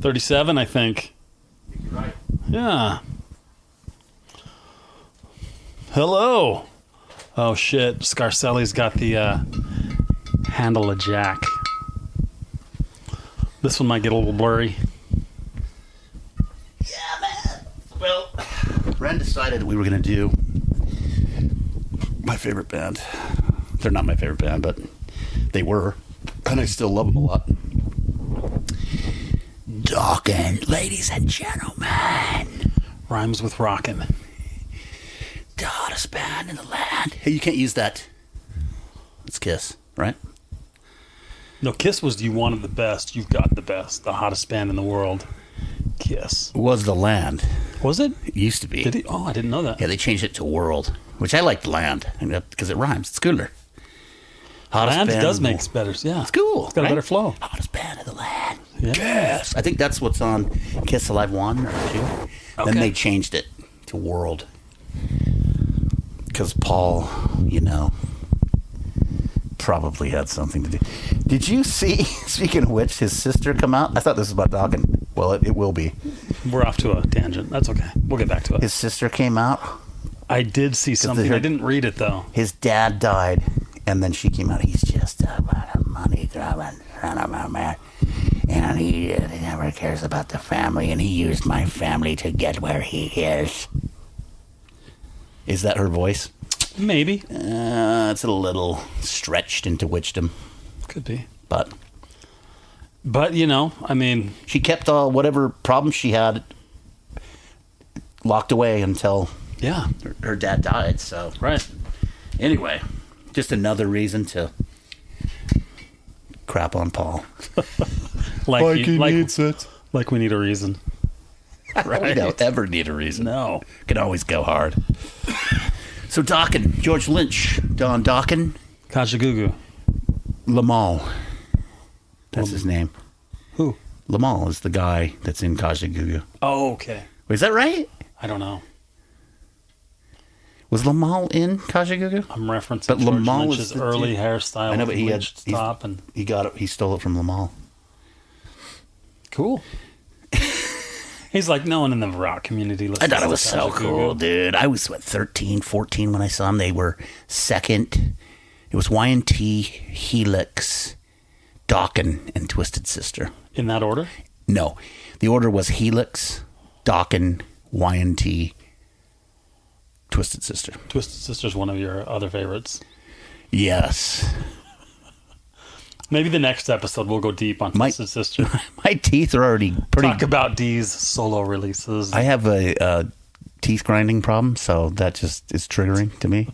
37, I think. Right. Yeah. Hello. Oh, shit. Scarcelli's got the handle of Jack. This one might get a little blurry. Yeah, man. Well, Ren decided we were going to do my favorite band. They're not my favorite band, but they were. And I still love them a lot. Dokken, ladies and gentlemen. Rhymes with rockin'. The hottest band in the land. Hey, you can't use that. It's Kiss, right? No, Kiss was you wanted the best. You've got the best. The hottest band in the world. Kiss. Was the land. Was it? It used to be. Did he? Oh, I didn't know that. Yeah, they changed it to world, which I liked land because it rhymes. It's cooler. Hottest Land band does in the make world. better. Yeah. It's cool. It's got a better flow. Hottest band in the land. Yeah. Kiss. I think that's what's on Kiss Alive 1 or 2. Okay. Then they changed it to world. Because Paul, probably had something to do. Did you see, speaking of which, his sister come out? I thought this was about Dokken. Well, it will be. We're off to a tangent. That's okay. We'll get back to it. His sister came out. I did see something. I didn't read it, though. His dad died, and then she came out. He's just a money-grubbing son of a man. And he never cares about the family, and he used my family to get where he is. Is that her voice? Maybe. It's a little stretched into witchdom. Could be. But, I mean... she kept whatever problems she had locked away until her dad died, so... Right. Anyway, just another reason to crap on Paul. Like he needs it. Like we need a reason. Right? We don't ever need a reason. No. Can always go hard. So Dokken, George Lynch, Don Dokken. Kajagoogoo. Lamal. That's his name. Who? Lamal is the guy that's in Kajagoogoo. Oh, okay. Wait, is that right? I don't know. Was Lamal in Kajagoogoo? I'm referencing but George Lamal Lynch's early hairstyle. I know, but he got it. He stole it from Lamal. Cool. He's like, no one in the rock community listens. I thought it was so cool, dude. I was, 13, 14 when I saw them. They were second. It was Y&T, Helix, Dokken, and Twisted Sister. In that order? No. The order was Helix, Dokken, Y&T, Twisted Sister. Twisted Sister's one of your other favorites. Yes. Maybe the next episode we'll go deep on Twisted Sister. My teeth are already pretty... Talk about Dee's solo releases. I have a teeth grinding problem, so that just is triggering to me.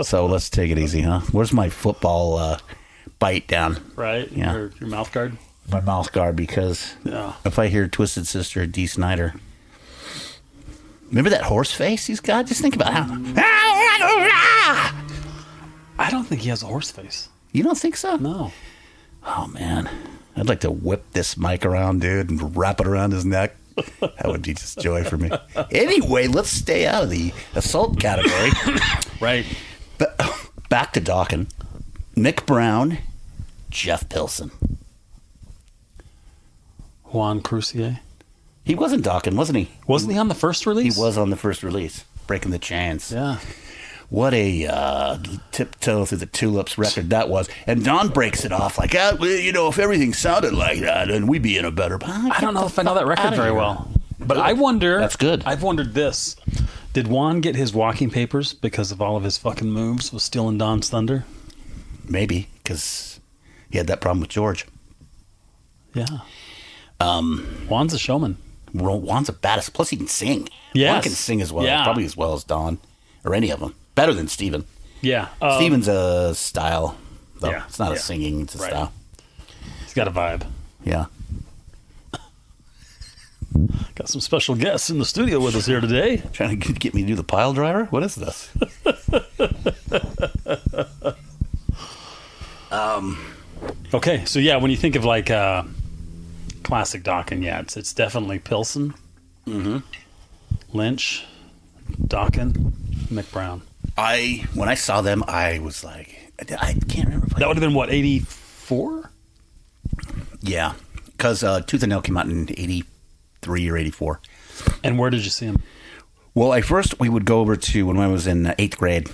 So let's take it easy, huh? Where's my football bite down? Right? Yeah. Your mouth guard? My mouth guard, because if I hear Twisted Sister, Dee Snider... Remember that horse face he's got? Just think about how... I don't think he has a horse face. You don't think so? No. Oh, man. I'd like to whip this mic around, dude, and wrap it around his neck. That would be just joy for me. Anyway, let's stay out of the assault category. Right. But back to Dokken. Mick Brown, Jeff Pilson. Juan Crucier. He wasn't Dokken, wasn't he? Wasn't he on the first release? He was on the first release. Breaking the Chains. Yeah. What a tiptoe through the tulips record that was. And Don breaks it off like, if everything sounded like that, then we'd be in a better... I don't know if I know that record very well. But I wonder... That's good. I've wondered this. Did Juan get his walking papers because of all of his fucking moves with stealing Don's thunder? Maybe, because he had that problem with George. Yeah. Juan's a showman. Juan's a badass. Plus, he can sing. Yes. Juan can sing as well. Yeah. Probably as well as Don. Or any of them. Better than Steven. Yeah. Steven's a style, though. Yeah. It's not a singing, it's a style. He's got a vibe. Yeah. Got some special guests in the studio with us here today. Trying to get me to do the pile driver? What is this? Okay, so yeah, when you think of like classic Dokken, it's definitely Pilson, Lynch, Dokken, Mick Brown. When I saw them, I was like, I can't remember. That would have been what, 84? Yeah, Because Tooth and Nail came out in 83 or 84. And where did you see him? Well, at first we would go over to, when I was in 8th grade,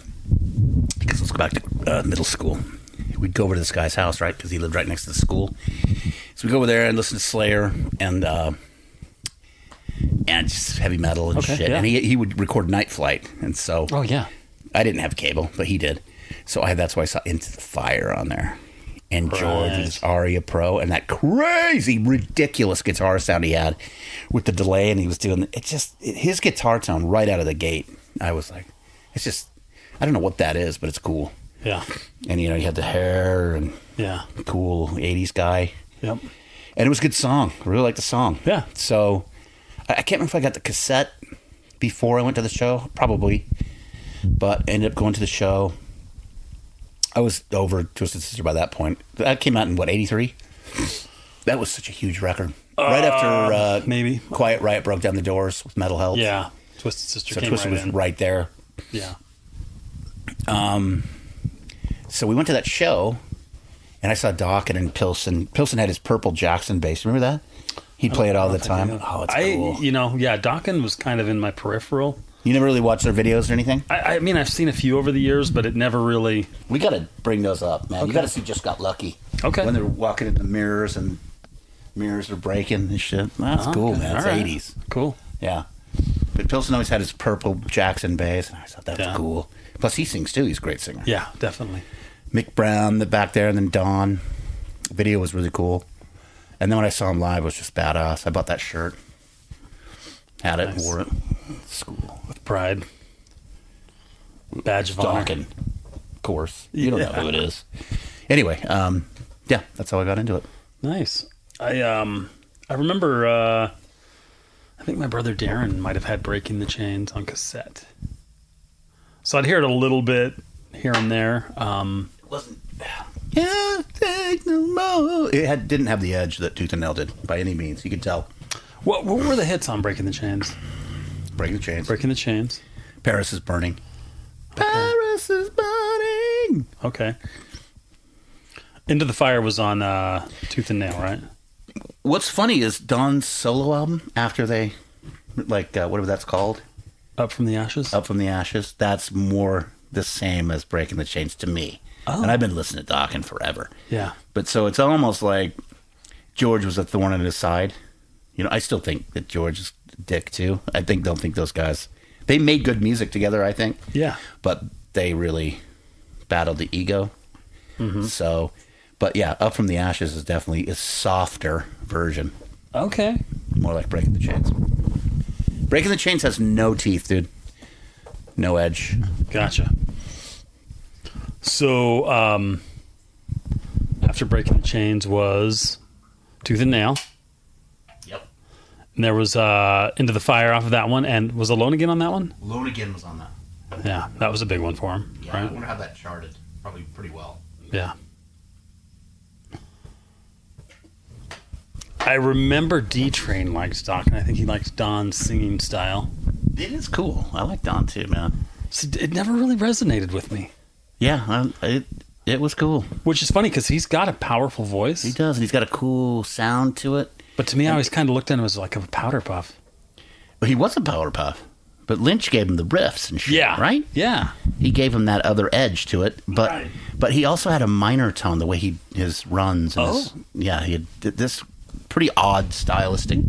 because let's go back to middle school. We'd go over to this guy's house, right? Because he lived right next to the school. So we'd go over there and listen to Slayer and just heavy metal and shit. Yeah. And he would record Night Flight. And so I didn't have cable, but he did. So that's why I saw Into the Fire on there. And George with his Aria Pro and that crazy, ridiculous guitar sound he had with the delay, and he was doing his guitar tone right out of the gate. I was like, it's just, I don't know what that is, but it's cool. Yeah. And he had the hair and cool 80s guy. Yep. And it was a good song. I really liked the song. Yeah. So I can't remember if I got the cassette before I went to the show, probably, but I ended up going to the show. I was over Twisted Sister by that point. That came out in, 83? That was such a huge record. Right after maybe Quiet Riot broke down the doors with Metal Health. Yeah. Twisted Sister So came Twisted right was in. right there. Yeah. So we went to that show, and I saw Dokken and Pilsen. Pilsen had his purple Jackson bass. Remember that? He'd play it all the time. Oh, it's cool. Dokken was kind of in my peripheral. You never really watched their videos or anything? I mean, I've seen a few over the years, but it never really... We got to bring those up, man. Okay. You got to see Just Got Lucky. Okay. When they're walking in the mirrors and mirrors are breaking and shit. That's cool, man. It's All right. 80s. Cool. Yeah. But Pilsen always had his purple Jackson bass, and I thought that was cool. Plus, he sings, too. He's a great singer. Yeah, definitely. Mick Brown, the back there, and then Don. The video was really cool. And then when I saw him live, it was just badass. I bought that shirt. Had it, wore it. School. With pride. Badge of honor. Dokken, of course. You don't know who it is. Anyway, that's how I got into it. Nice. I remember, I think my brother Darren might have had Breaking the Chains on cassette. So I'd hear it a little bit here and there. It wasn't... Yeah, take no more. It didn't have the edge that Tooth and Nail did, by any means. You could tell. What were the hits on Breaking the Chains? Breaking the Chains. Breaking the Chains. Paris is Burning. Okay. Paris is burning. Okay. Into the Fire was on Tooth and Nail, right? What's funny is Don's solo album, after they, whatever that's called. Up from the Ashes? Up from the Ashes. That's more the same as Breaking the Chains to me. Oh. And I've been listening to Dokken forever. Yeah. But so it's almost like George was a thorn in his side. I still think that George is a dick, too. Don't think those guys... They made good music together, I think. Yeah. But they really battled the ego. Mm-hmm. So, but yeah, Up from the Ashes is definitely a softer version. Okay. More like Breaking the Chains. Breaking the Chains has no teeth, dude. No edge. Gotcha. So, after Breaking the Chains was Tooth and Nail. Yep. And there was Into the Fire off of that one. And was Alone Again on that one? Alone Again was on that. Yeah, that was a big one for him. Yeah, right? I wonder how that charted. Probably pretty well. Yeah. I remember D-Train liked Dokken. I think he liked Don's singing style. It is cool. I like Don, too, man. So it never really resonated with me. Yeah, it was cool. Which is funny because he's got a powerful voice. He does, and he's got a cool sound to it. But to me, I always kind of looked at him as like a powder puff. But he was a power puff. But Lynch gave him the riffs and shit, Yeah. right? Yeah. He gave him that other edge to it. But Right. but he also had a minor tone, the way his runs. And he had this pretty odd stylistic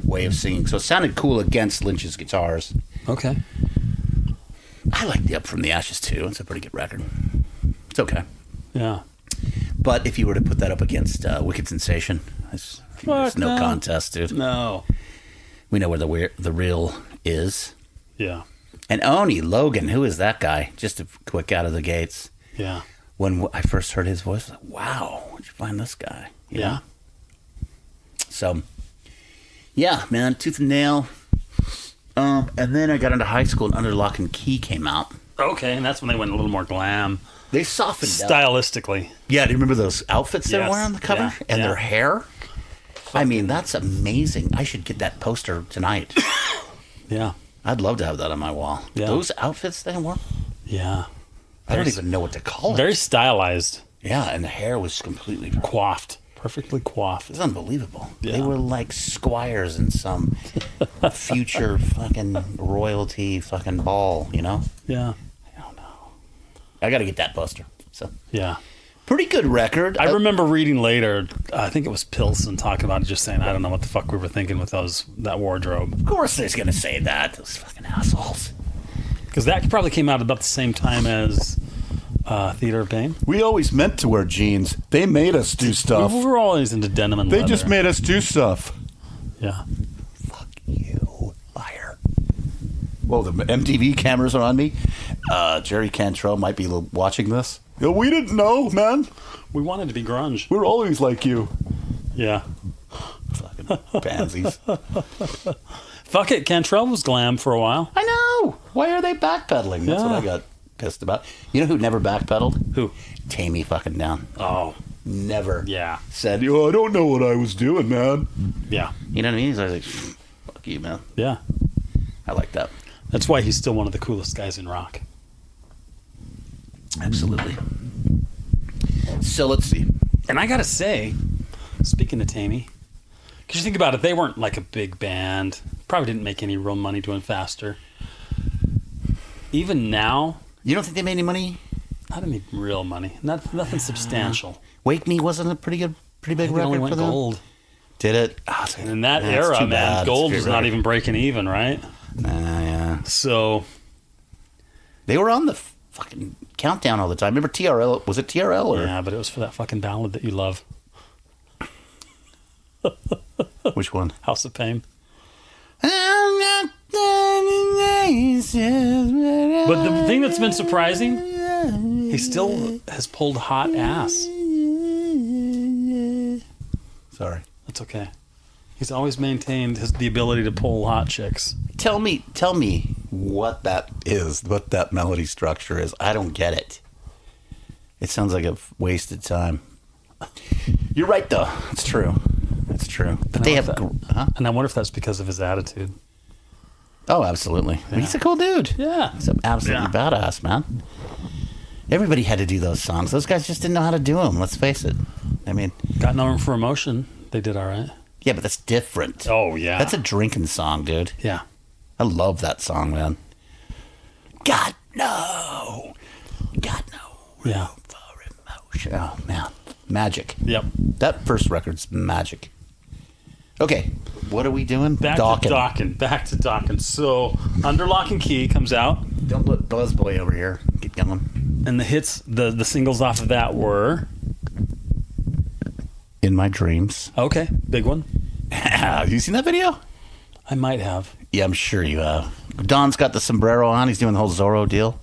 way of singing. So it sounded cool against Lynch's guitars. Okay. I like the Up from the Ashes, too. It's a pretty good record. It's okay. Yeah. But if you were to put that up against Wicked Sensation, there's no contest, dude. No. We know where the real is. Yeah. And Oni Logan, who is that guy? Just a quick out of the gates. Yeah. When I first heard his voice, I was like, wow, where'd you find this guy? You know? So, yeah, man, Tooth and Nail. And then I got into high school and Under Lock and Key came out. Okay, and that's when they went a little more glam. They softened up. Stylistically. Yeah, do you remember those outfits they were wearing on the cover? Yeah. And their hair? I mean, that's amazing. I should get that poster tonight. Yeah. I'd love to have that on my wall. Yeah. Those outfits they wore? Yeah. I don't even know what to call it. Very stylized. Yeah, and the hair was completely Coiffed. Perfectly coiffed. It's unbelievable. Yeah. They were like squires in some future fucking royalty fucking ball, you know? Yeah. I don't know. I got to get that poster. So Yeah. pretty good record. I remember reading later, I think it was Pilson talking about it, just saying, I don't know what the fuck we were thinking with that wardrobe. Of course they're going to say that. Those fucking assholes. Because that probably came out about the same time as Theater of Pain. We always meant to wear jeans. They made us do stuff. We were always into denim and They leather. just made us do stuff. Yeah. Fuck you, liar. Whoa, the MTV cameras are on me. Jerry Cantrell might be watching this. Yeah, we didn't know, man. We wanted to be grunge. We were always like you. Yeah. Fucking pansies. Fuck it. Cantrell was glam for a while. I know. Why are they backpedaling? That's what Yeah. I got pissed about. You know who never backpedaled? Who? Tammy fucking Down. Oh. Never. Yeah. Said, Yo, I don't know what I was doing, man. Yeah. you know what I mean? He's always like, fuck you, man. Yeah. I like that. That's why he's still one of the coolest guys in rock. Absolutely. So let's see. And I gotta say, speaking of Tammy, because you think about it, they weren't like a big band. Probably didn't make any real money doing Faster. Even now, You don't think they made any money? not any real money. Nothing substantial. Wake Me wasn't a pretty big They only record went for them. gold. Did it? And in that Yeah, it's era, too man, bad. gold It's was too not bad. even breaking even, right? Yeah. So, They were on the fucking countdown all the time. Remember TRL? Was it TRL or yeah, but it was for that fucking ballad that you love, which one? House of Pain. But But the thing that's been surprising, he still has pulled hot ass. Sorry. That's okay. He's always maintained the ability to pull hot chicks. Tell me what that is, what that melody structure is. I don't get it. It sounds like a wasted time. You're right, though. It's true. It's true. But they have... Huh? And I wonder if that's because of his attitude. Oh, absolutely. Yeah. He's a cool dude. Yeah. He's absolutely badass, man. Everybody had to do those songs. Those guys just didn't know how to do them. Let's face it. I mean... Got No Room for Emotion. They did all right. Yeah, but that's different. Oh, yeah. That's a drinking song, dude. Yeah. I love that song, man. God, no. God, no. Yeah. For emotion. Oh, man. Magic. Yep. That first record's magic. Okay, what are we doing? Back to Dokken. So, Under Lock and Key comes out. Don't let Buzzboy over here get going. And the hits, the singles off of that were... In My Dreams. Okay, big one. Have you seen that video? I might have. Yeah, I'm sure you have. Don's got the sombrero on. He's doing the whole Zorro deal.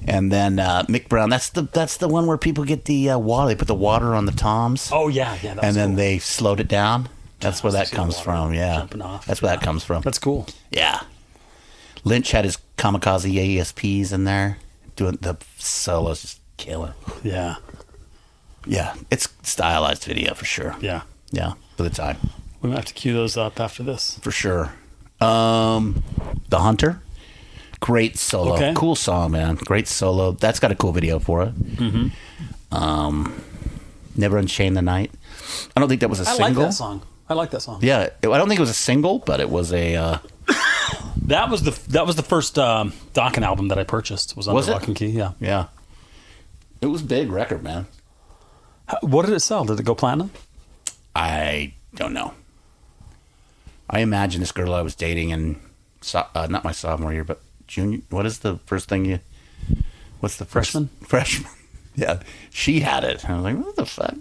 And then Mick Brown. That's the one where people get the water. They put the water on the toms. Oh, yeah. That was and then cool. they slowed it down. That's where that See the comes water from. Yeah, jumping off. that's where that comes from. That's cool. Yeah. Lynch had his kamikaze AESPs in there, doing the solos, just killer. Yeah. Yeah, it's stylized video for sure. Yeah. Yeah, for the time, We might have to cue those up after this. for sure. The Hunter, great solo, Okay. cool song, man. Great solo. That's got a cool video for it. Never Unchain the Night. I don't think that was a I single. like that song. I like that song. Yeah, I don't think it was a single, but it was a. That was the first Dokken album that I purchased. Was Under Was it? Lock and Key. Yeah. Yeah, it was a big record, man. What did it sell? Did it go platinum? I don't know. I imagine this girl I was dating in, not my sophomore year, but junior. What is the first thing you? What's the first? Freshman? Freshman. Yeah, she had it. I was like, what the fuck?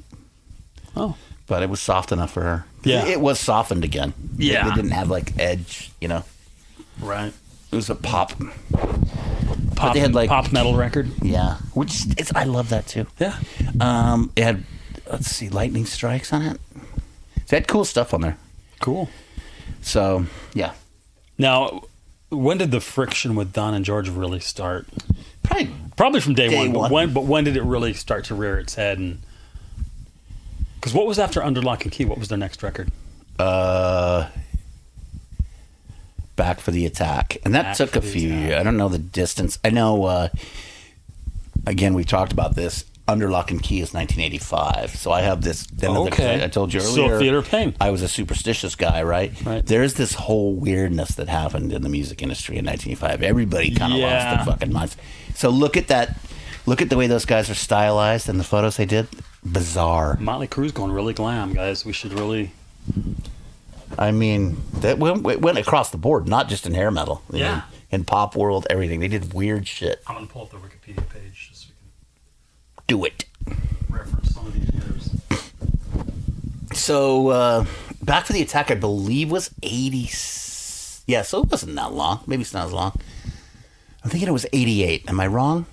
Oh. But it was soft enough for her. Yeah. It was softened again. Yeah. It didn't have like edge, you know. Right. It was a pop. Pop, they had, like- pop metal record. Yeah, which is I love that too. Yeah. It had, let's see, lightning strikes on it. It had cool stuff on there. Cool. So yeah, Now, when did the friction with Don and George really start? probably Probably from day, Day one. one. But when did it really start to rear its head? And because what was after Under Lock and Key? What was their next record? Back for the Attack, and that Back took for a the few Attack. years. I don't know the distance. I know. Again, we've talked about this. Under Lock and Key is 1985. So I have this. Okay. I told you earlier. So Theater of Pain. I was a superstitious guy, right? Right. There's this whole weirdness that happened in the music industry in 1985. Everybody kind of lost their fucking minds. So look at that. Look at the way those guys are stylized and the photos they did. Bizarre. Motley Crue's going really glam, guys. We should really... I mean, that went across the board, not just in hair metal. I Yeah. mean, in pop world, everything. They did weird shit. I'm going to pull up the Wikipedia page just so we Do it. can reference some of these years. So, Back for the Attack, I believe, was 80. Yeah, so it wasn't that long. Maybe it's not as long. I'm thinking it was 88. Am I wrong?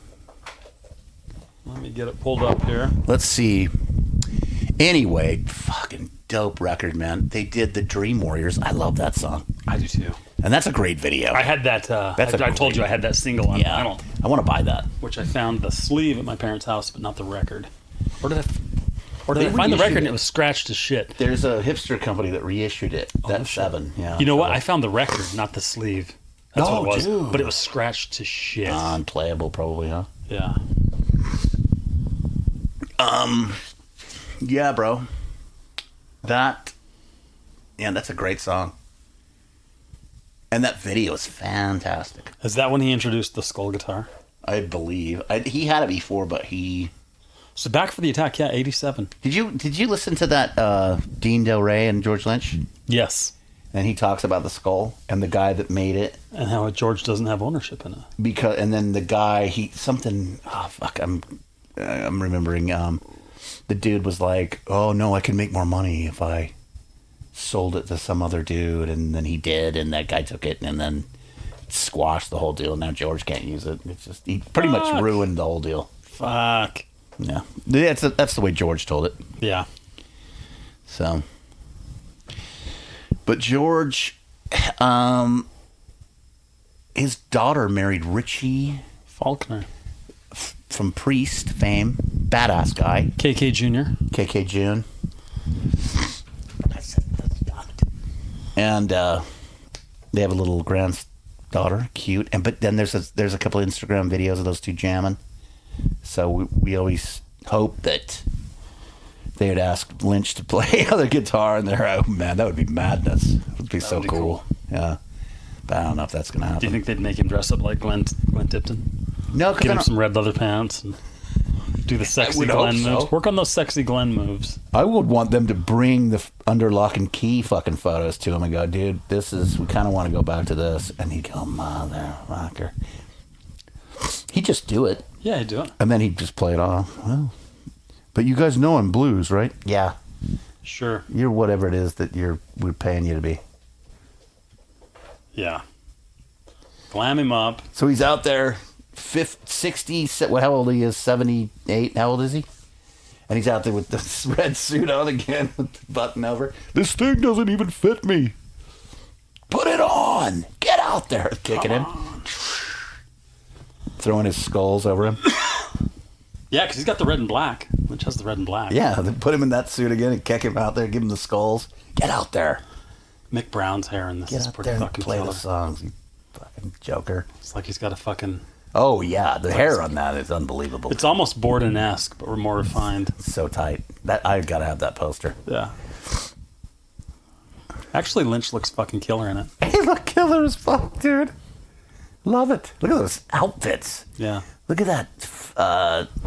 Let me get it pulled up here. Let's see. Anyway, fucking dope record, man. They did the Dream Warriors. I love that song. I do too. And that's a great video. I had that. I told you I had that single on vinyl, I want to buy that. which I found the sleeve at my parents' house, but not the record. Or did I They find the reissued record and it. it was scratched to shit? There's a hipster company that reissued it. That's shit. 7. Yeah. You know what? I found the record, not the sleeve. That's Oh, what it was. dude. But it was scratched to shit. Unplayable, probably, huh? Yeah. Yeah, bro. That's a great song. And that video is fantastic. Is that when he introduced the skull guitar? I believe he had it before, but he. So Back for the Attack, yeah, 87. Did you listen to that Dean Del Rey and George Lynch? Yes. And he talks about the skull and the guy that made it And how George doesn't have ownership in it. and then the guy I'm remembering the dude was like, oh no, I can make more money if I sold it to some other dude, and then he did, and that guy took it and then squashed the whole deal. Now George can't use it. It's just he pretty much ruined the whole deal. Fuck. Yeah, that's the way George told it. Yeah. So, but George, his daughter married Richie Faulkner. from Priest fame, badass guy, KK Jr. KK June. And they have a little granddaughter, cute. But then there's a couple of Instagram videos of those two jamming. So we always hope that they would ask Lynch to play other guitar, and they're, oh man, that would be madness. It would be so be cool. cool. Yeah, but I don't know if that's gonna happen. Do you think they'd make him dress up like Glenn Tipton? No, Get him because some red leather pants and do the sexy would hope Glenn so. moves. Work on those sexy Glenn moves. I would want them to bring the Under Lock and Key fucking photos to him and go, dude, we kind of want to go back to this. And he'd go, motherfucker. He'd just do it. Yeah, he'd do it. And then he'd just play it off. Well, But you guys know I'm blues, right? yeah, Sure. you're whatever it is that we're paying you to be. Yeah. Glam him up. So he's out there, 60, how old he is, 78, how old is he? And he's out there with this red suit on again, with the button over. This thing doesn't even fit me. Put it on! Get out there! Kicking him. Throwing his skulls over him. Yeah, because he's got the red and black. Lynch has the red and black. Yeah, then put him in that suit again and kick him out there, give him the skulls. Get out there! Mick Brown's hair in this Get is out pretty there and fucking play killer. the songs, you fucking joker. It's like he's got a fucking... Oh, yeah, the hair on that is unbelievable. It's almost Borden-esque, but we're more refined. so tight. I gotta have that poster. Yeah. Actually, Lynch looks fucking killer in it. He look killer as fuck, dude. Love it. Look at those outfits. Yeah. Look at that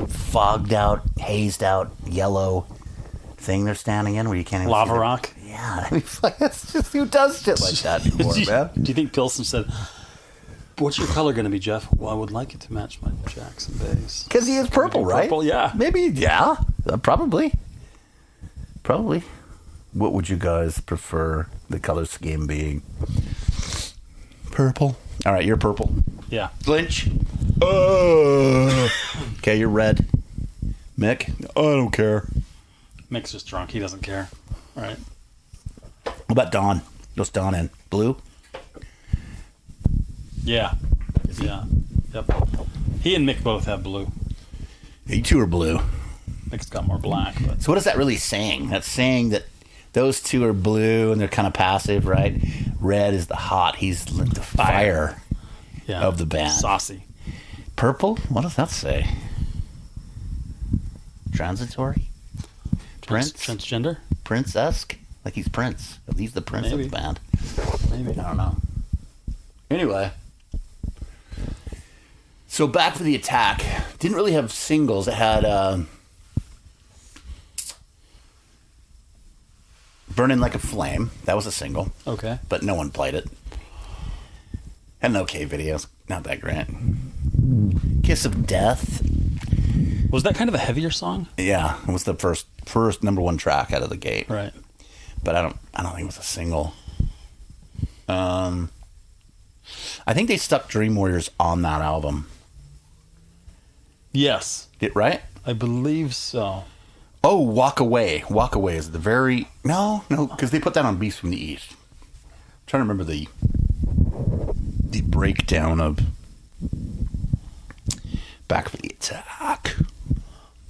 fogged out, hazed out, yellow thing they're standing in where you can't even Lava see the- Rock. Yeah, I mean, fuck, that's just who does shit like that anymore, man. Do you think Pilsen said, what's your color going to be, Jeff? Well, I would like it to match my Jackson bass. Because he is purple, right? Purple, yeah. Maybe, yeah. Probably. Probably. What would you guys prefer the color scheme being? Purple. All right, you're purple. Yeah. Lynch. Uh, Okay, you're red. Mick. I don't care. Mick's just drunk. He doesn't care. All right. What about Don? What's Don in? Blue? Yeah. Yeah. Yep. He and Mick both have blue. You two are blue. Mick's got more black, but So what is that really saying? That's saying that those two are blue and they're kind of passive, right? Red is the hot. He's the fire yeah. of the band. Saucy. Purple? What does that say? Transitory? Prince? Transgender? Prince-esque? Like he's Prince. He's the Prince of Maybe. the band. Maybe. I don't know. Anyway. So Back for the Attack. Didn't really have singles. It had Burning Like a Flame. That was a single. Okay. But no one played it. Had an okay video. Not that great. Kiss of Death. Was that kind of a heavier song? Yeah, it was the first number one track out of the gate. Right. But I don't think it was a single. I think they stuck Dream Warriors on that album. Yes. Right? I believe so. Oh, Walk Away. Walk Away is the very... No, because they put that on Beast from the East. I'm trying to remember the breakdown of Back for the Attack.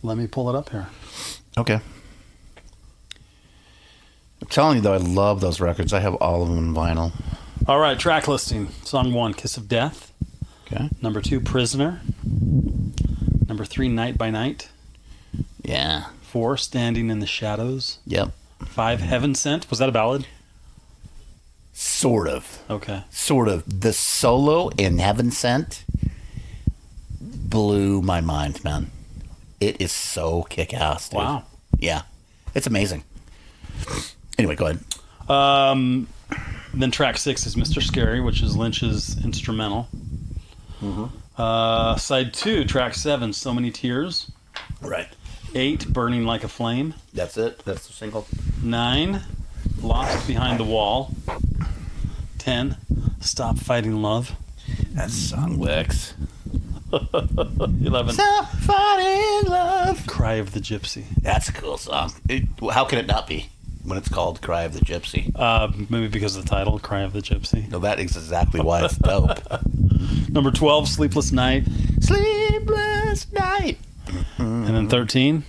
Let me pull it up here. Okay. I'm telling you, though, I love those records. I have all of them in vinyl. All right, track listing. Song 1, Kiss of Death. Okay. Number 2, Prisoner. Number 3, Night by Night. Yeah. 4, Standing in the Shadows. Yep. 5, Heaven Sent. Was that a ballad? Sort of. Okay. Sort of. The solo in Heaven Sent blew my mind, man. It is so kick-ass, dude. Wow. Yeah. It's amazing. Anyway, go ahead. Then track 6 is Mr. Scary, which is Lynch's instrumental. Side 2, track 7, So Many Tears. Right. 8, Burning Like a Flame. That's it? That's the single? 9, Lost Behind the Wall. 10, Stop Fighting Love. That's Song Wix. 11, Stop fighting love. Cry of the Gypsy. That's a cool song. How can it not be when it's called Cry of the Gypsy? Maybe because of the title, Cry of the Gypsy. No, that is exactly why it's dope. Number 12, Sleepless Night. Sleepless Night. And then 13,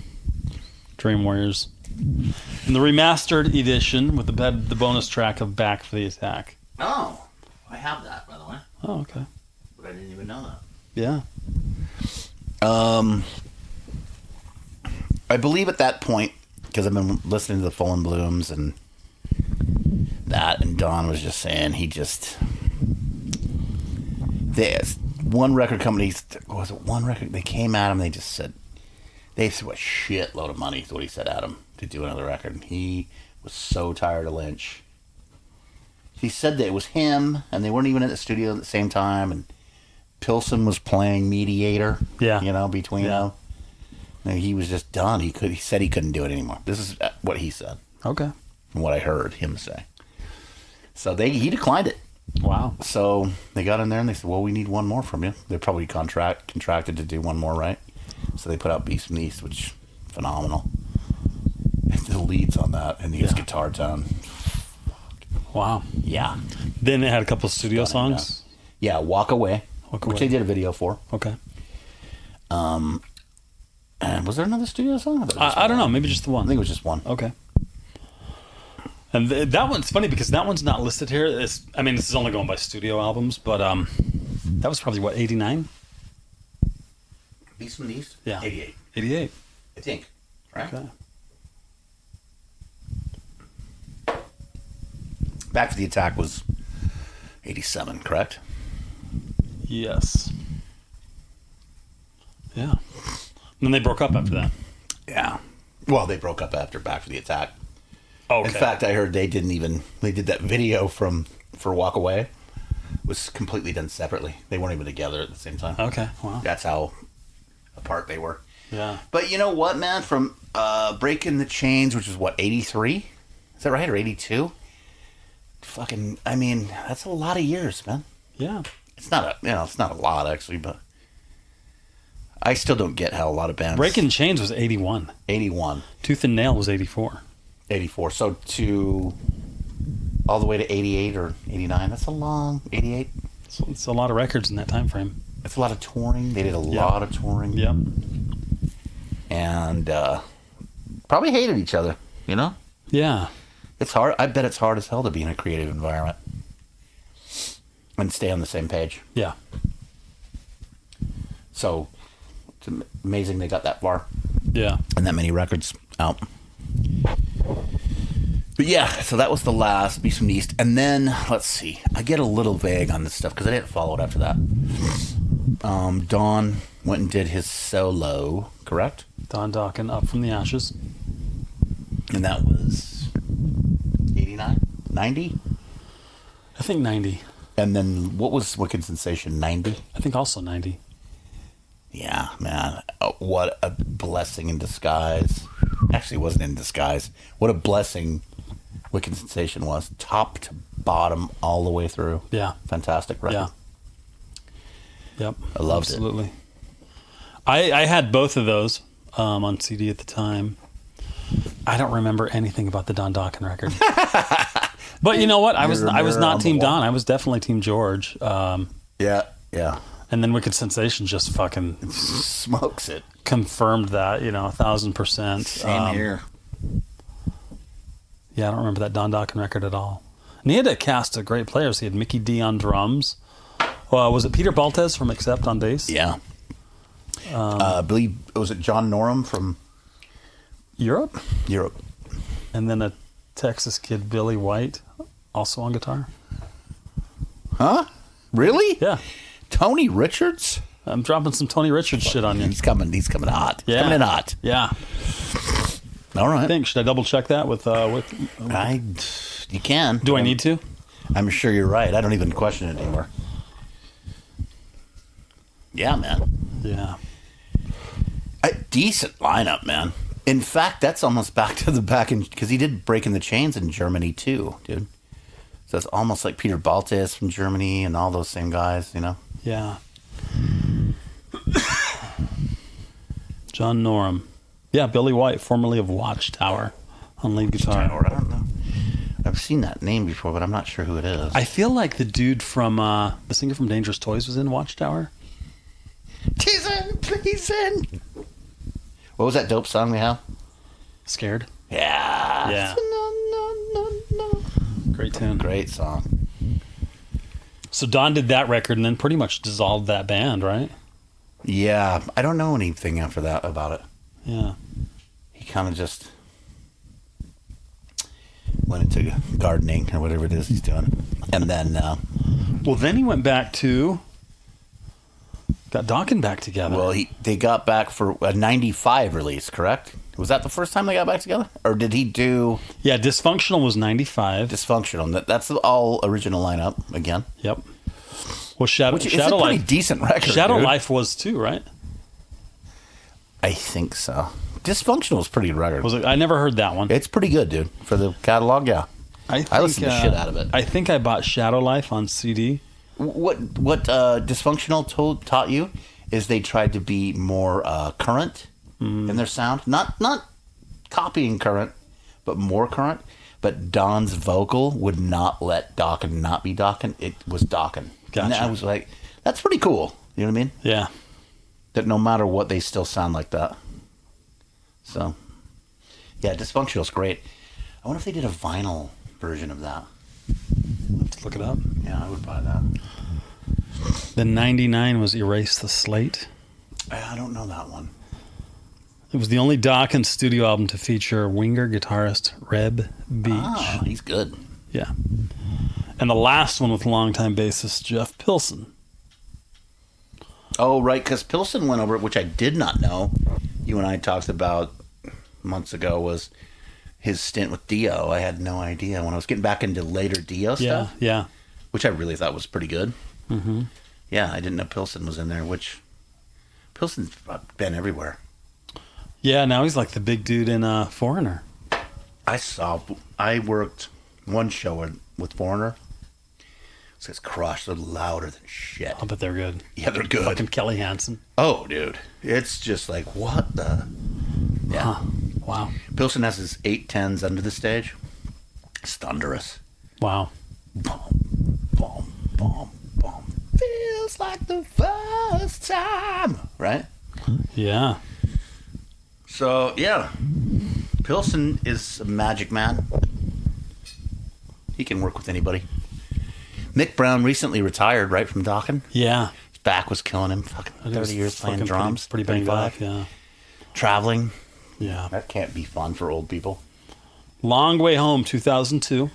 Dream Warriors. And the remastered edition with the bonus track of Back for the Attack. Oh, I have that, by the way. Oh, okay. But I didn't even know that. Yeah. I believe at that point, because I've been listening to the Fallen Blooms and that, and Don was just saying there's one record company, was it one record? They came at him, they threw a shitload of money, is what he said at him, to do another record. And he was so tired of Lynch. He said that it was him, and they weren't even at the studio at the same time, and Pilson was playing mediator, between them. And he was just done. He said he couldn't do it anymore. This is what he said. Okay. And what I heard him say. So he declined it. Wow. So they got in there and they said, well, we need one more from you. They're probably contracted to do one more, right? So they put out Beast from the East, which phenomenal. The leads on that and his guitar tone. Wow. Yeah. Then it had a couple of studio songs. Yeah, Walk Away. Walk Which Away. they did a video for. Okay. And was there another studio song? I don't know. Maybe just the I one. think it was just one. Okay. And that one's funny because that one's not listed here. This is only going by studio albums, but that was probably, 89? Beast from the East? Yeah. 88. 88. I think. Right? Okay. Back for the Attack was 87, correct? Yes. Yeah. And then they broke up after that. Yeah. Well, they broke up after Back for the Attack. Okay. In fact, I heard they did that video for Walk Away was completely done separately. They weren't even together at the same time. Okay. Wow. That's how apart they were. Yeah. But you know what, man? From Breaking the Chains, which was 83? Is that right? Or 82? That's a lot of years, man. Yeah. It's not a lot actually, but I still don't get how a lot of bands. Breaking Chains was 81. 81. Tooth and Nail was 84. 84. So to all the way to 88 or 89. That's a long 88. So it's a lot of records in that time frame. It's a lot of touring. They did a lot of touring. Yep. And probably hated each other, you know? Yeah. It's hard. I bet it's hard as hell to be in a creative environment and stay on the same page. Yeah. So it's amazing they got that far. Yeah. and that many records out. But yeah, so that was the last Beast from the East. And then, let's see. I get a little vague on this stuff because I didn't follow it after that. Don went and did his solo, correct? Don Dokken, Up from the Ashes. And that was 89? 90? I think 90. And then what was Wicked Sensation? 90? I think also 90. Yeah, man. What a blessing in disguise. Actually, it wasn't in disguise. What a blessing Wicked Sensation was. Top to bottom, all the way through. Yeah. Fantastic record. Yeah. Yep. I loved it. Absolutely. I had both of those on CD at the time. I don't remember anything about the Don Dokken record. But you know what? I was not Team Don. I was definitely Team George. Yeah. And then Wicked Sensation just fucking Smokes it. confirmed that, 1,000%. Same here. Yeah, I don't remember that Don Dokken record at all. And he had a cast of great players. He had Mickey D on drums. Was it Peter Baltes from Accept on bass? Yeah. I believe, was it John Norum from Europe? Europe? And then a Texas kid, Billy White, also on guitar. Huh? Really? Yeah. Tony Richards? I'm dropping some Tony Richards shit on you. He's coming hot. Yeah. Coming in hot. Yeah. All right. I think, should I double check that with You can. do I need to? I'm sure you're right. I don't even question it anymore. Yeah, man. Yeah. A decent lineup, man. In fact, that's almost back to the back end because he did Breaking the Chains in Germany too, dude. So it's almost like Peter Baltes from Germany and all those same guys, Yeah. John Norum. Yeah, Billy White, formerly of Watchtower, on lead guitar. I don't know. I've seen that name before, but I'm not sure who it is. I feel like the dude from, the singer from Dangerous Toys was in Watchtower. Teasing. What was that dope song we have? Scared? Yeah. Yeah. No. Great tune. Great song. So Don did that record and then pretty much dissolved that band, right? Yeah. I don't know anything after that about it. Yeah. He kind of just went into gardening or whatever it is he's doing. And then, Well, then he went back to... Got Dokken back together. well, they got back for a 95 release, correct? Was that the first time they got back together? Or did he do Yeah, Dysfunctional was 95. Dysfunctional? That's the all original lineup again. Yep. Well, Shadow Which is a pretty Life. decent record, Shadow dude. Life was too, right? I think so. Dysfunctional is a pretty good record. Was it? I never heard that one. It's pretty good, dude. For the catalog, yeah. I listened to shit out of it. I think I bought Shadow Life on CD. What Dysfunctional taught you is they tried to be more current in their sound. Not copying current, but more current. But Don's vocal would not let Dokken not be Dokken. It was Dokken. Gotcha. And I was like, that's pretty cool. You know what I mean? Yeah. That no matter what, they still sound like that. So, yeah, Dysfunctional's great. I wonder if they did a vinyl version of that. Let's look it up. Yeah, I would buy that. The 99 was Erase the Slate. I don't know that one. It was the only Dokken studio album to feature winger guitarist Reb Beach. Ah, he's good. Yeah. And the last one with longtime bassist Jeff Pilson. Oh, right, because Pilson went over, which I did not know. You and I talked about months ago, was his stint with Dio. I had no idea when I was getting back into later Dio stuff, Yeah. which I really thought was pretty good. Mm-hmm. Yeah, I didn't know Pilson was in there, which Pilson's been everywhere. Yeah, now he's like the big dude in Foreigner. I worked one show with Foreigner. So it's crushed. They're louder than shit. I bet they're good. Yeah, they're good. Fucking Kelly Hansen. Oh, dude. It's just like, what the? Yeah. Huh. Wow. Pilson has his 810s under the stage. It's thunderous. Wow. Boom, boom, boom, boom. Feels like the first time. Right? Yeah. So, yeah. Pilson is a magic man. He can work with anybody. Mick Brown recently retired, right, from Dokken. Yeah. His back was killing him. Fucking 30 years playing drums. Pretty banged 35. up, yeah. Traveling. Yeah. That can't be fun for old people. Long Way Home, 2002.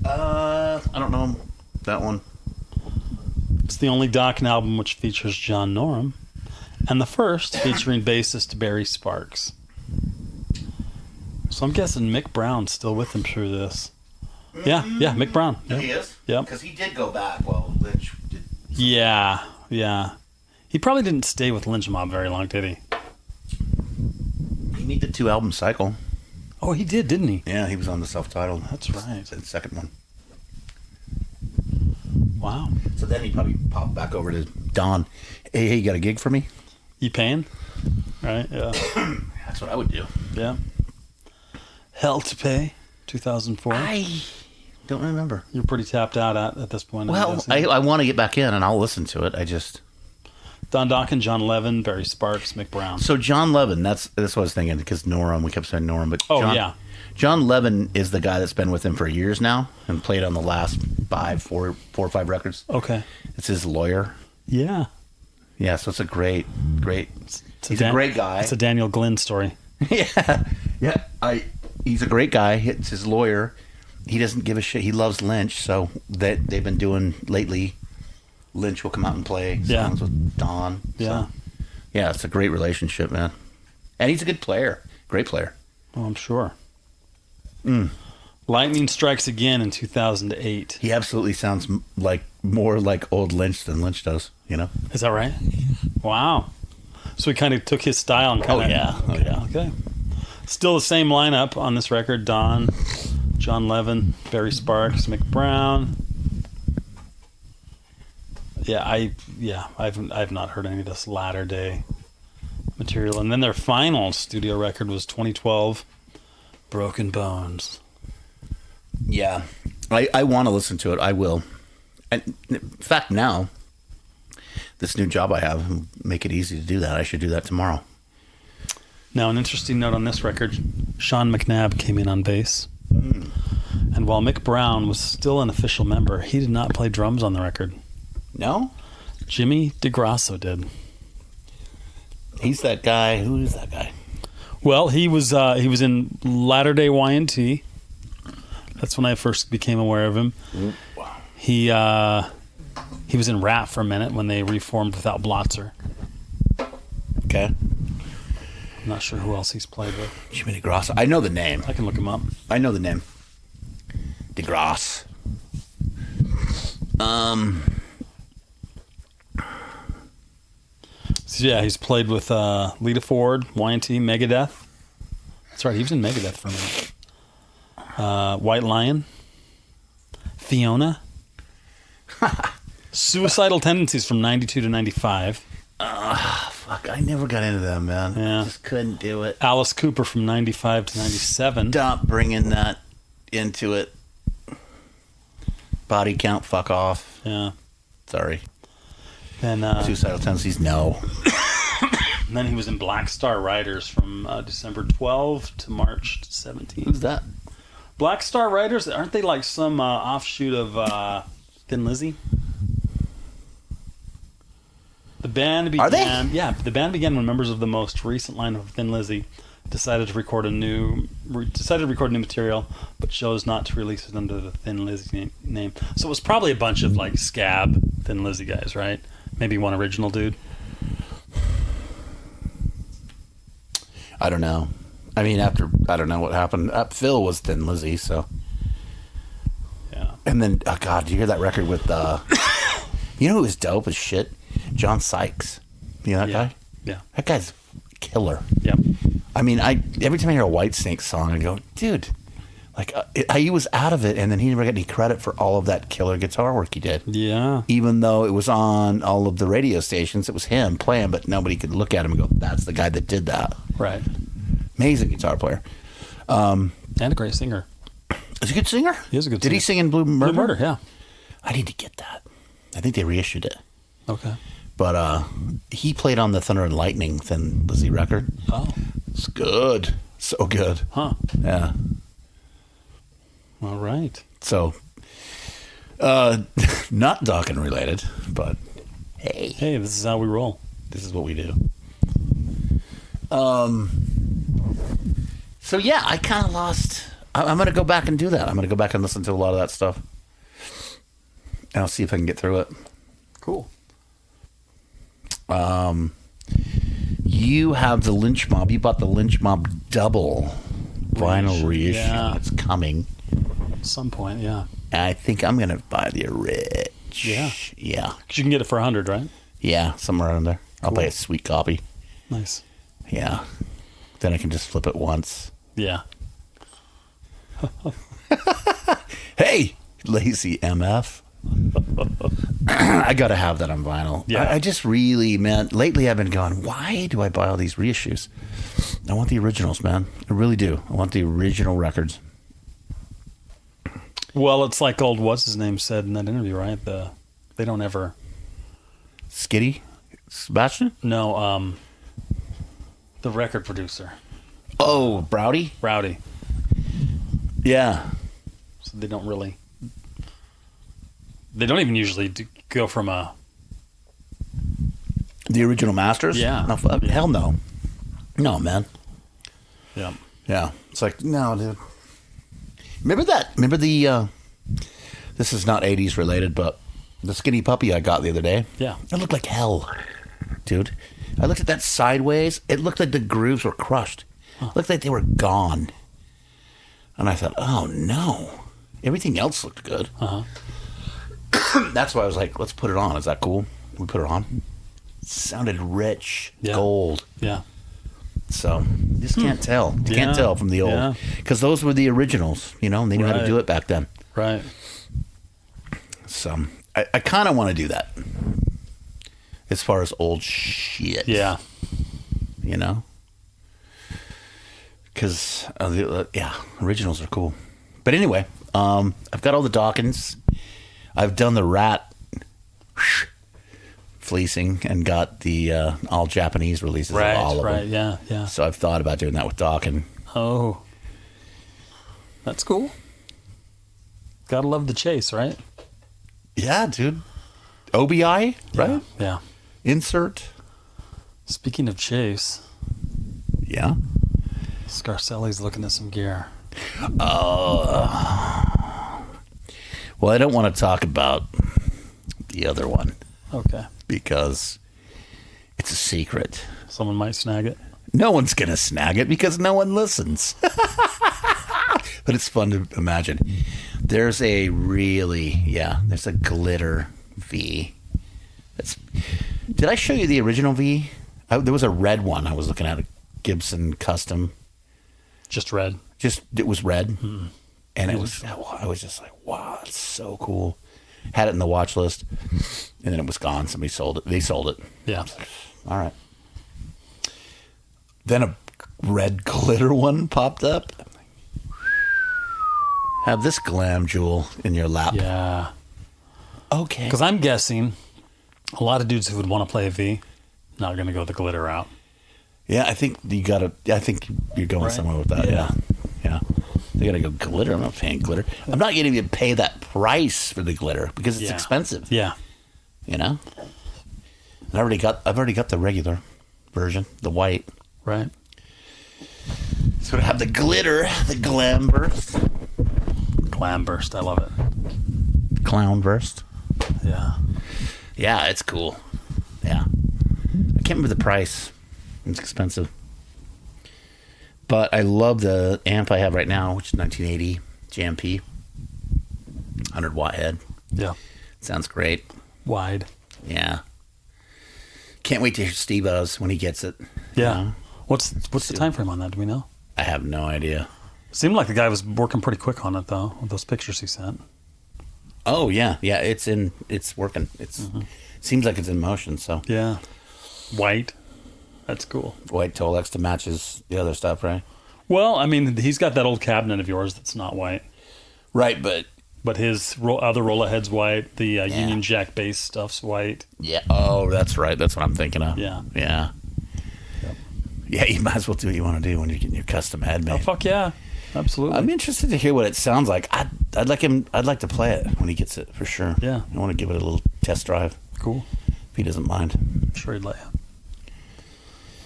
I don't know that one. It's the only Dokken album which features John Norum, and the first featuring bassist Barry Sparks. So I'm guessing Mick Brown's still with him through this. Yeah, Mick Brown. Yep. He is? Yep. Because he did go back while Lynch did. Yeah. He probably didn't stay with Lynch Mob very long, did he? He made the 2-album cycle. Oh, he did, didn't he? Yeah, he was on the self-titled. That's right. The second one. Wow. So then he probably popped back over to Don. Hey, you got a gig for me? You paying? Right, yeah. That's what I would do. Yeah. Hell to Pay, 2004. I don't remember. You're pretty tapped out at this point. I'm Well, guessing. I want to get back in, and I'll listen to it. I just... Don Dokken, John Levin, Barry Sparks, Mick Brown. So John Levin, that's what I was thinking, because Norum, we kept saying Norum, but John Levin is the guy that's been with him for years now and played on the last four or five records. Okay. It's his lawyer. Yeah. Yeah, so it's a great. It's He's a great guy. It's a Daniel Glenn story. Yeah. He's a great guy. It's his lawyer. He doesn't give a shit. He loves Lynch, so that they've been doing lately. Lynch will come out and play songs with Don. Yeah. So, yeah, it's a great relationship, man. And he's a good player. Great player. Oh, I'm sure. Lightning Strikes Again in 2008. He absolutely sounds more like old Lynch than Lynch does, you know? Is that right? Wow. So he kind of took his style and kind of... Okay. Still the same lineup on this record. Don, John Levin, Barry Sparks, Mick Brown. I've not heard any of this latter day material. And then their final studio record was 2012, Broken Bones. Yeah. I want to listen to it. I will. And in fact, now, this new job I have will make it easy to do that. I should do that tomorrow. Now, an interesting note on this record, Sean McNabb came in on bass. And while Mick Brown was still an official member, he did not play drums on the record. No? Jimmy DeGrasso did. He's that guy. Who is that guy? Well, he was in Latter Day Y&T. That's when I first became aware of him. Wow. He was in Rat for a minute when they reformed without Blotzer. Okay. I'm not sure who else he's played with. Jimmy DeGrasse. I know the name. I can look him up. I know the name. DeGrasse. So yeah, he's played with Lita Ford, Y&T, Megadeth. That's right, he was in Megadeth for a minute. White Lion, Fiona, Suicidal Tendencies from 92 to 95. Fuck, I never got into them, man. Yeah. I just couldn't do it. Alice Cooper from 95 to 97. Stop bringing that into it. Body count, fuck off. Yeah. Sorry. And Suicidal Tendencies, no. and then he was in Black Star Riders from December 12 to March 17. Who's that? Black Star Riders, aren't they like some offshoot of Thin Lizzy? The band began. Are they? Yeah, the band began when members of the most recent line of Thin Lizzy decided to record new material, but chose not to release it under the Thin Lizzy name. So it was probably a bunch of like scab Thin Lizzy guys, right? Maybe one original dude. I don't know. I mean, I don't know what happened. Phil was Thin Lizzy, so. Yeah. And then, oh God, do you hear that record with, you know who was dope as shit? John Sykes. You know that guy? Yeah. That guy's killer. Yep. I mean, every time I hear a Whitesnake song, I go, dude, like, he was out of it, and then he never got any credit for all of that killer guitar work he did. Yeah. Even though it was on all of the radio stations, it was him playing, but nobody could look at him and go, that's the guy that did that. Right. Amazing guitar player. And a great singer. Is he a good singer? He is a good Did singer. he sing in Blue Murder? Blue Murder, yeah. I need to get that. I think they reissued it. Okay. But he played on the Thunder and Lightning Thin Lizzy record. Oh. It's good. So good. Huh. Yeah. All right. So, not Dokken related, but hey. Hey, this is how we roll. This is what we do. So yeah, I kind of lost. I'm going to go back and do that. I'm going to go back and listen to a lot of that stuff. And I'll see if I can get through it. Cool. You have the Lynch Mob. You bought the Lynch Mob double vinyl reissue. Yeah. It's coming. At some point, yeah. I think I'm going to buy the rich. Yeah. Yeah. 'Cause you can get it for 100, right? Yeah, somewhere around there. I'll buy a sweet copy. Nice. Yeah. Then I can just flip it once. Yeah. Hey, lazy MF. I got to have that on vinyl. Yeah. I just really, man, lately I've been going, why do I buy all these reissues? I want the originals, man. I really do. I want the original records. Well, it's like old what's his name said in that interview, right? They don't ever. Skitty? Sebastian? No, the record producer, Oh, Browdy? Rowdy. Yeah. So they don't really. They don't even usually go from a. The original masters? Yeah. No, hell no. No, man. Yeah. Yeah. It's like, no, dude. Remember the, this is not 80s related, but the skinny puppy I got the other day? Yeah. It looked like hell, dude. I looked at that sideways. It looked like the grooves were crushed. It looked like they were gone. And I thought, oh, no. Everything else looked good. Uh-huh. That's why I was like, let's put it on. Is that cool? We put it on. It sounded rich, Yeah. gold. Yeah. So you just can't tell. You Yeah. can't tell from the old. Yeah. Because those were the originals, you know, and they knew how to Right. do it back then. Right. So I kind of want to do that as far as old shit. Yeah. You know? Because, originals are cool. But anyway, I've got all the Dokkens. I've done the rat fleecing and got the all Japanese releases Right. of all of Right. them. Yeah. Yeah. So I've thought about doing that with Dokken. Oh. That's cool. Gotta love the chase, right? Yeah, dude. OBI, right? Yeah. Insert. Speaking of chase, Yeah. Scarcelli's looking at some gear. Well, I don't want to talk about the other one Okay. because it's a secret. Someone might snag it. No one's going to snag it because no one listens. But it's fun to imagine. There's a there's a glitter V. Did I show you the original V? There was a red one I was looking at, a Gibson Custom. Just red. It was red. And I was just like, wow, it's so cool. Had it in the watch list, and then it was gone. Somebody sold it. They sold it. Yeah. All right. Then a red glitter one popped up. Have this glam jewel in your lap. Yeah. Okay. Because I'm guessing a lot of dudes who would want to play a V not going to go the glitter route. Yeah, I think you got to. I think you're going Right. somewhere with that. Yeah. Yeah. They got to go glitter. I'm not paying glitter. I'm not going to even pay that price for the glitter because it's Yeah. expensive. Yeah. You know. And I've already got the regular version, the white. Right. So to have the glitter, the glam burst, Glam burst. I love it. clown burst. Yeah. Yeah, it's cool. Yeah. I can't remember the price. It's expensive. But I love the amp I have right now, which is 1980 JMP. 100 watt head. Yeah. Sounds great. Wide. Yeah. Can't wait to hear Steve O's when he gets it. Yeah. You know? What's the time frame on that? Do we know? I have no idea. Seemed like the guy was working pretty quick on it though, with those pictures he sent. Oh yeah, yeah. It's working. Seems like it's in motion. So Yeah. White. That's cool. white Tolex to matches the other stuff, right? Well, I mean, he's got that old cabinet of yours that's not white, Right, but his other roller head's white. The Union Jack bass stuff's white. yeah. Oh, that's right. That's what I'm thinking of. Yeah. Yeah. Yep. Yeah, you might as well do what you want to do when you're getting your custom head made. Oh fuck yeah, absolutely. I'm interested to hear what it sounds like. I'd like to play it when he gets it for sure. Yeah. I want to give it a little test drive Cool. if he doesn't mind. I'm sure he'd let you.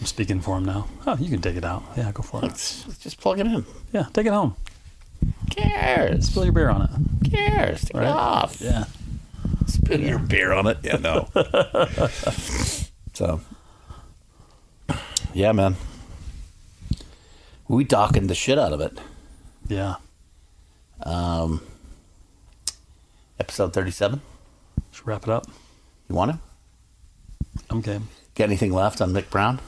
I'm speaking for him now. Oh, you can take it out. Yeah, go for it. Let's just plug it in. Yeah, take it home. Who cares? Spill your beer on it. Who cares? Take it off. Yeah. Spill your beer on it. Yeah, no. So, yeah, man. We Dokken the shit out of it. Yeah. Episode 37. Should we wrap it up? You want to? I'm game. Got anything left on Mick Brown?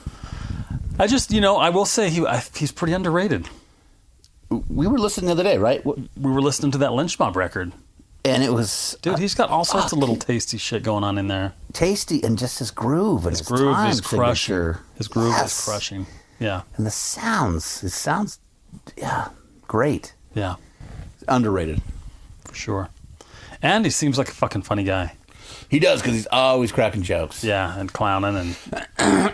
I just, I will say he's pretty underrated. We were listening the other day, right? We were listening to that Lynch Mob record. And it was... Dude, he's got all sorts of little tasty shit going on in there. Tasty, and just his groove and his groove time is crushing. signature. His groove Yes. is crushing. Yeah. And the sounds. It sounds, great. Yeah. Underrated. For sure. And he seems like a fucking funny guy. He does, because he's always cracking jokes. Yeah, and clowning. And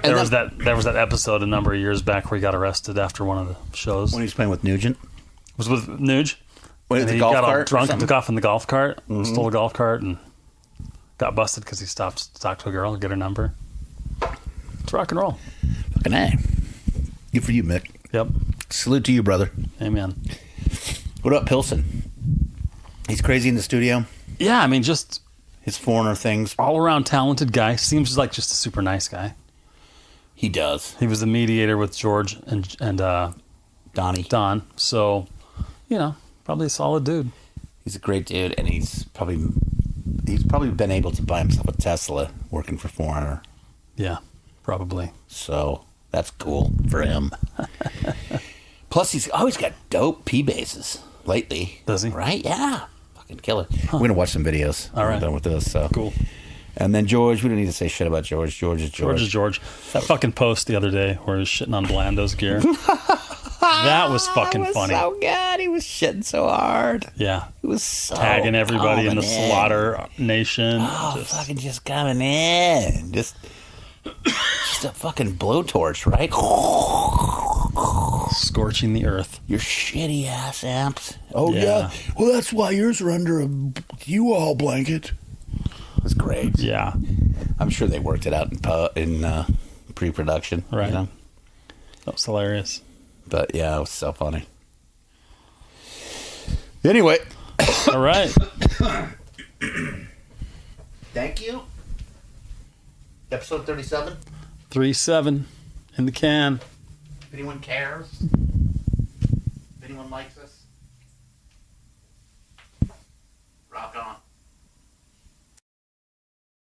there was that episode a number of years back where he got arrested after one of the shows. When he was playing with Nugent. Was with Nuge. When And the he golf got all cart or drunk and something? took off in the golf cart, stole a golf cart, and got busted because he stopped to talk to a girl and get her number. It's rock and roll. Fucking A. Good for you, Mick. Yep. Salute to you, brother. Amen. What about Pilsen? He's crazy in the studio. Yeah, I mean, just His foreigner things. all around talented guy. Seems like just a super nice guy. He does. He was the mediator with George and Donnie. Don. So, probably a solid dude. He's a great dude, and he's probably been able to buy himself a Tesla working for Foreigner. Yeah, probably. So that's cool for him. Plus, he's always got dope P bases lately. Does he? Right? Yeah. Fucking killer. We're gonna watch some videos. All when right. we're done with this. So Cool. And then George, we don't need to say shit about George. George is George. George is George. That fucking post the other day where he was shitting on Blando's gear. That was fucking funny. So good. He was shitting so hard. Yeah. He was so Tagging everybody in the coming Slaughter Nation. Oh, fucking just coming in. Just a fucking blowtorch, right? Scorching the earth. Your shitty ass amps. Oh, Yeah. yeah. Well, that's why yours are under a U-Haul blanket. It was great. Yeah. I'm sure they worked it out in pre-production. Right. You know? That was hilarious. But, yeah, it was so funny. Anyway. All right. Thank you. Episode 37. 3-7 in the can. If anyone cares, if anyone likes us,